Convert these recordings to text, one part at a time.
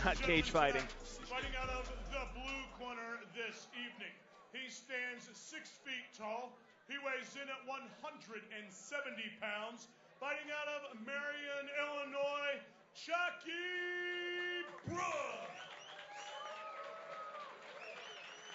Not cage fighting. Fighting out of the blue corner this evening. He stands 6 feet tall. He weighs in at 170 pounds. Fighting out of Marion, Illinois, Chuckie Brooks.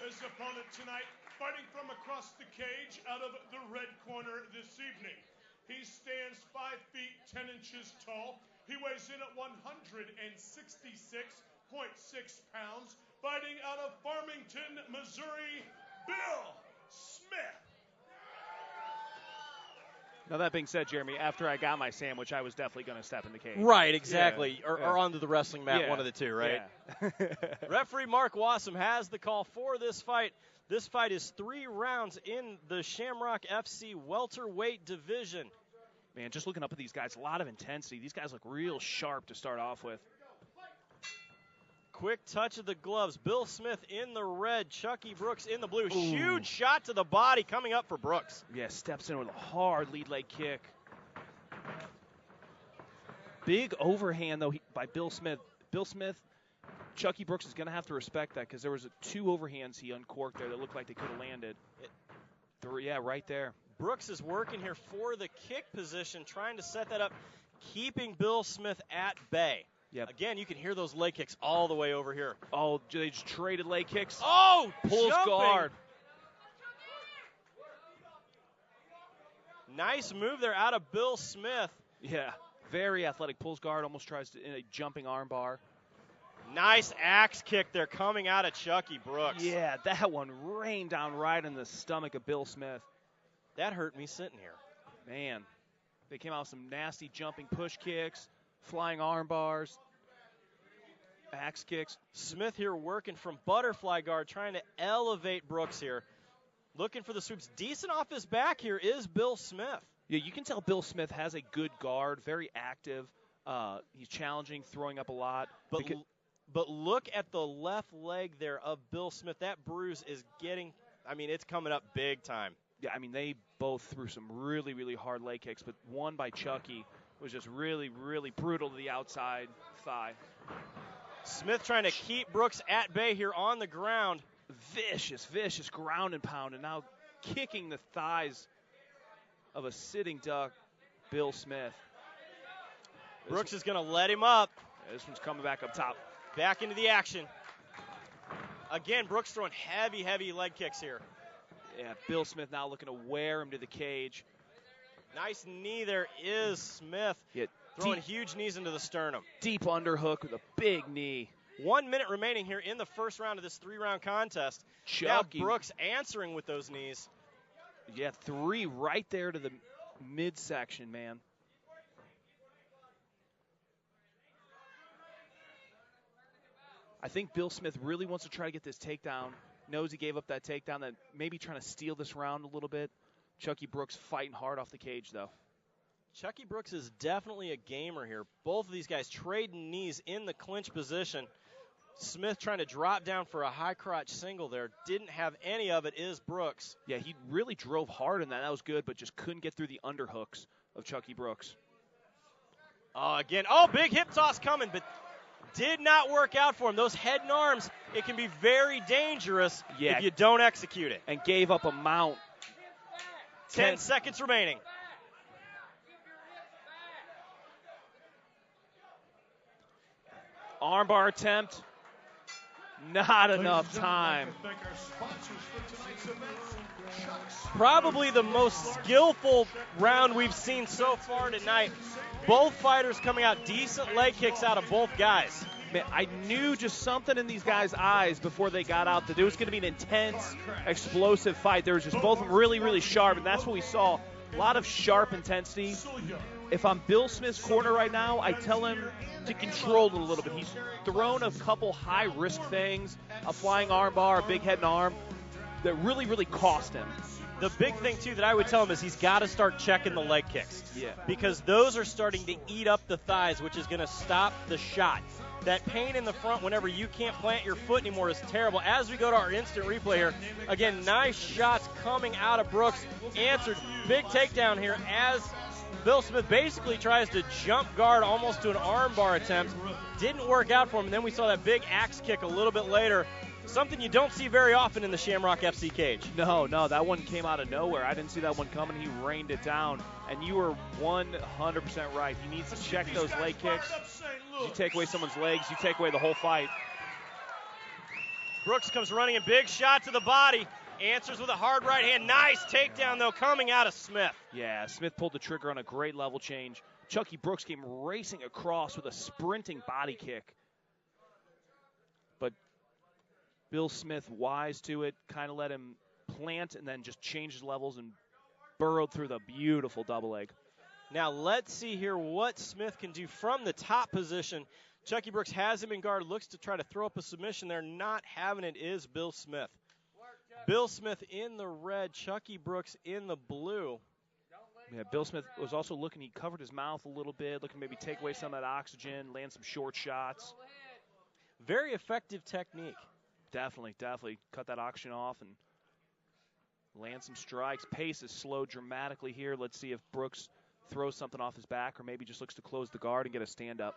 His opponent tonight, fighting from across the cage out of the red corner this evening. He stands 5 feet 10 inches tall. He weighs in at 166.6 pounds. Fighting out of Farmington, Missouri, Bill Smith. Now, that being said, Jeremy, after I got my sandwich, I was definitely going to step in the cage. Right, exactly. Yeah. Or onto the wrestling mat, one of the two, right? Yeah. Referee Mark Wassam has the call for this fight. This fight is 3 rounds in the Shamrock FC welterweight division. Man, just looking up at these guys, a lot of intensity. These guys look real sharp to start off with. Quick touch of the gloves. Bill Smith in the red, Chuckie Brooks in the blue. Ooh. Huge shot to the body coming up for Brooks. Yeah, steps in with a hard lead leg kick. Big overhand, though, by Bill Smith. Bill Smith, Chuckie Brooks is going to have to respect that because there was 2 overhands he uncorked there that looked like they could have landed. 3, yeah, right there. Brooks is working here for the kick position, trying to set that up, keeping Bill Smith at bay. Yep. Again, you can hear those leg kicks all the way over here. Oh, they just traded leg kicks. Oh, pulls jumping. Guard. Nice move there out of Bill Smith. Yeah, very athletic. Pulls guard, almost tries to in a jumping arm bar. Nice axe kick there coming out of Chuckie Brooks. Yeah, that one rained down right in the stomach of Bill Smith. That hurt me sitting here. Man, they came out with some nasty jumping push kicks, flying arm bars, axe kicks. Smith here working from butterfly guard, trying to elevate Brooks here. Looking for the sweeps. Decent off his back here is Bill Smith. Yeah, you can tell Bill Smith has a good guard, very active. He's challenging, throwing up a lot. But look at the left leg there of Bill Smith. That bruise is getting, it's coming up big time. Yeah, they both threw some really, really hard leg kicks, but one by Chuckie was just really, really brutal to the outside thigh. Smith trying to keep Brooks at bay here on the ground. Vicious ground and pound, and now kicking the thighs of a sitting duck, Bill Smith. Brooks is going to let him up. Yeah, this one's coming back up top. Back into the action. Again, Brooks throwing heavy leg kicks here. Yeah, Bill Smith now looking to wear him to the cage. Nice knee there is Smith. Yeah, throwing huge knees into the sternum. Deep underhook with a big knee. 1 minute remaining here in the first round of this 3-round contest. Chuckie. Now Brooks answering with those knees. Yeah, 3 right there to the midsection, man. I think Bill Smith really wants to try to get this takedown. Knows he gave up that takedown, that maybe trying to steal this round a little bit. Chuckie Brooks fighting hard off the cage, though. Chuckie Brooks is definitely a gamer here. Both of these guys trading knees in the clinch position. Smith trying to drop down for a high crotch single there. Didn't have any of it is Brooks. Yeah, he really drove hard in that. That was good, but just couldn't get through the underhooks of Chuckie Brooks. Again, big hip toss coming, but did not work out for him. Those head and arms, it can be very dangerous if you don't execute it. And gave up a mount. 10 seconds remaining. Armbar attempt. Not enough time. Probably the most skillful round we've seen so far tonight. Both fighters coming out decent leg kicks out of both guys. Man, I knew just something in these guys' eyes before they got out that it was going to be an intense, explosive fight. They were just both really, really sharp, and that's what we saw. A lot of sharp intensity. If I'm Bill Smith's corner right now, I tell him to control it a little bit. He's thrown a couple high-risk things, a flying arm bar, a big head and arm, that really, really cost him. The big thing, too, that I would tell him is he's got to start checking the leg kicks. Yeah. Because those are starting to eat up the thighs, which is going to stop the shot. That pain in the front whenever you can't plant your foot anymore is terrible. As we go to our instant replay here, again, nice shots coming out of Brooks. Answered, big takedown here as Bill Smith basically tries to jump guard almost to an arm bar attempt. Didn't work out for him, and then we saw that big axe kick a little bit later. Something you don't see very often in the Shamrock FC cage. No, that one came out of nowhere. I didn't see that one coming. He rained it down, and you were 100% right. He needs to check those leg kicks. You take away someone's legs, you take away the whole fight. Brooks comes running in, big shot to the body. Answers with a hard right hand. Nice takedown, though, coming out of Smith. Yeah, Smith pulled the trigger on a great level change. Chuckie Brooks came racing across with a sprinting body kick. But Bill Smith, wise to it, kind of let him plant and then just changed his levels and burrowed through the beautiful double leg. Now let's see here what Smith can do from the top position. Chuckie Brooks has him in guard, looks to try to throw up a submission there. Not having it is Bill Smith. Bill Smith in the red, Chuckie Brooks in the blue. Yeah, Bill Smith was also looking, he covered his mouth a little bit, looking to maybe take away some of that oxygen, land some short shots. Very effective technique. Definitely. Cut that oxygen off and land some strikes. Pace is slowed dramatically here. Let's see if Brooks throws something off his back or maybe just looks to close the guard and get a stand-up.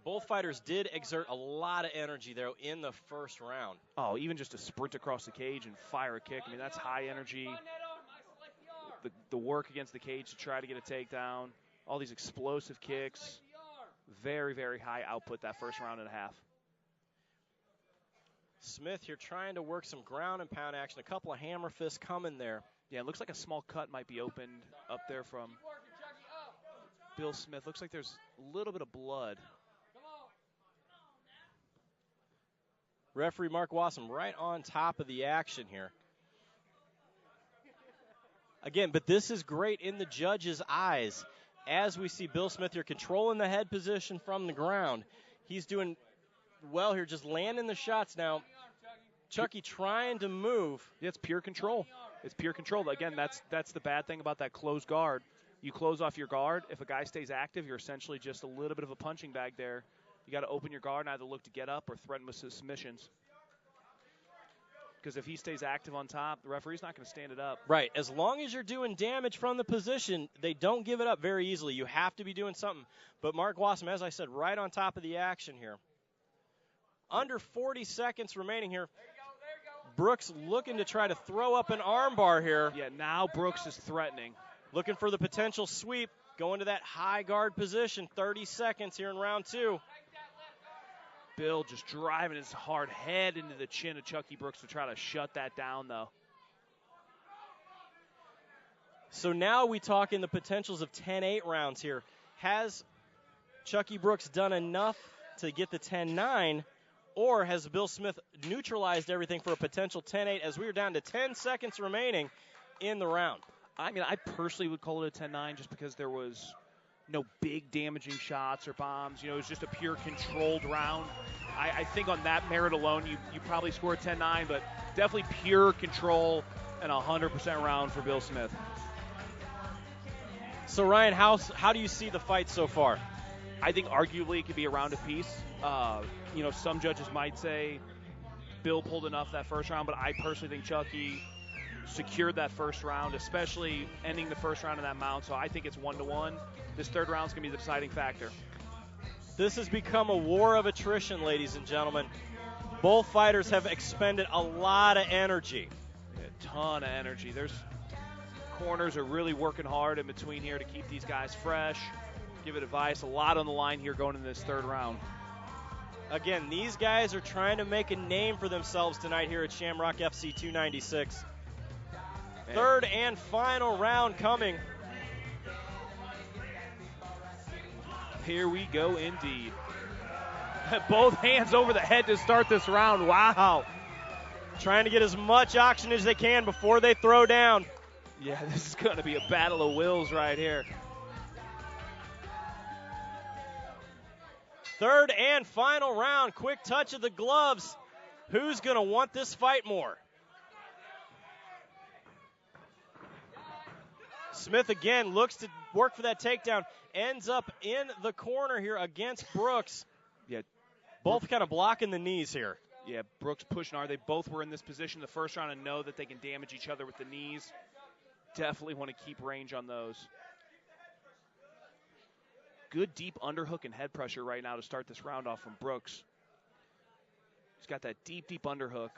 Both fighters did exert a lot of energy, though, in the first round. Oh, even just to sprint across the cage and fire a kick. I mean, that's high energy. The work against the cage to try to get a takedown. All these explosive kicks. Very, very high output that first round and a half. Smith here trying to work some ground and pound action. A couple of hammer fists coming there. Yeah, it looks like a small cut might be opened up there from Bill Smith. Looks like there's a little bit of blood. Referee Mark Wassam right on top of the action here. Again, but this is great in the judge's eyes. As we see Bill Smith here controlling the head position from the ground. He's doing well here, just landing the shots now. Chuckie trying to move. Yeah, it's pure control. It's pure control. Again, that's the bad thing about that closed guard. You close off your guard. If a guy stays active, you're essentially just a little bit of a punching bag there. You got to open your guard and either look to get up or threaten with submissions. Because if he stays active on top, the referee's not going to stand it up. Right. As long as you're doing damage from the position, they don't give it up very easily. You have to be doing something. But Mark Wassam, as I said, right on top of the action here. Under 40 seconds remaining here. Brooks looking to try to throw up an armbar here. Yeah, now Brooks is threatening. Looking for the potential sweep. Going to that high guard position. 30 seconds here in round two. Bill just driving his hard head into the chin of Chuckie Brooks to try to shut that down, though. So now we talk in the potentials of 10-8 rounds here. Has Chuckie Brooks done enough to get the 10-9, or has Bill Smith neutralized everything for a potential 10-8 as we are down to 10 seconds remaining in the round? I mean, I personally would call it a 10-9 just because there was no big damaging shots or bombs. You know, it was just a pure controlled round. I think on that merit alone, you probably score a 10-9, but definitely pure control and 100% round for Bill Smith. So, Ryan, how do you see the fight so far? I think arguably it could be a round apiece. You know, some judges might say Bill pulled enough that first round, but I personally think Chuckie secured that first round, especially ending the first round in that mount. So I think it's 1-1. This third round is going to be the deciding factor. This has become a war of attrition, ladies and gentlemen. Both fighters have expended a lot of energy. A ton of energy. There's corners are really working hard in between here to keep these guys fresh, give it advice. A lot on the line here going into this third round. Again, these guys are trying to make a name for themselves tonight here at Shamrock FC 296. Third and final round coming. Here we go indeed. Both hands over the head to start this round. Wow. Trying to get as much oxygen as they can before they throw down. Yeah, this is going to be a battle of wills right here. Third and final round. Quick touch of the gloves. Who's going to want this fight more? Smith again looks to work for that takedown. Ends up in the corner here against Brooks. Yeah. Both kind of blocking the knees here. Yeah, Brooks pushing hard. They both were in this position the first round and know that they can damage each other with the knees. Definitely want to keep range on those. Good deep underhook and head pressure right now to start this round off from Brooks. He's got that deep, deep underhook.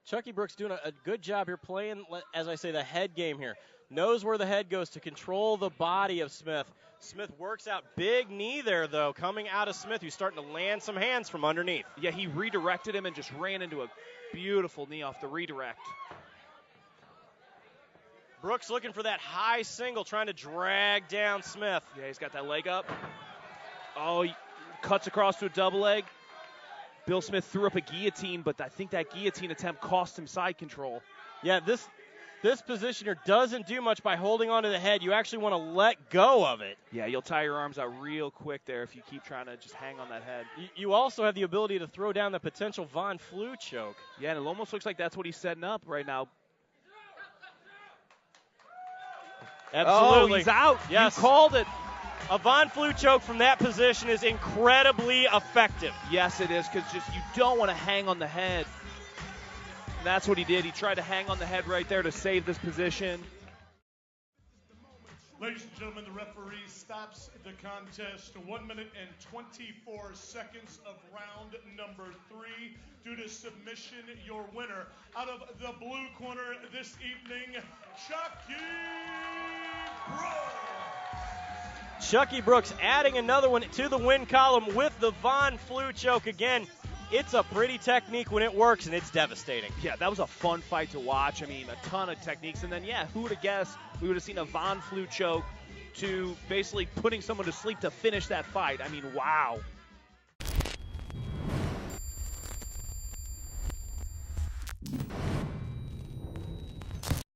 Chuckie Brooks doing a good job here playing, as I say, the head game here. Knows where the head goes to control the body of Smith. Smith works out. Big knee there, though, coming out of Smith, who's starting to land some hands from underneath. Yeah, he redirected him and just ran into a beautiful knee off the redirect. Brooks looking for that high single, trying to drag down Smith. Yeah, he's got that leg up. Oh, he cuts across to a double leg. Bill Smith threw up a guillotine, but I think that guillotine attempt cost him side control. Yeah, this positioner doesn't do much by holding onto the head. You actually want to let go of it. Yeah, you'll tie your arms out real quick there if you keep trying to just hang on that head. You also have the ability to throw down the potential Von Flue choke. Yeah, and it almost looks like that's what he's setting up right now. Absolutely. Oh, he's out. Yes. You called it. A Von Flue choke from that position is incredibly effective. Yes, it is, because just you don't want to hang on the head. And that's what he did. He tried to hang on the head right there to save this position. Ladies and gentlemen, the referee stops the contest 1 minute and 24 seconds of round number 3. Due to submission, your winner out of the blue corner this evening, Chuckie Brooks. Chuckie Brooks adding another one to the win column with the Von Flue choke again. It's a pretty technique when it works, and it's devastating. Yeah, that was a fun fight to watch. I mean, a ton of techniques. And then, yeah, who would have guessed we would have seen a Von Flue choke to basically putting someone to sleep to finish that fight. I mean, wow.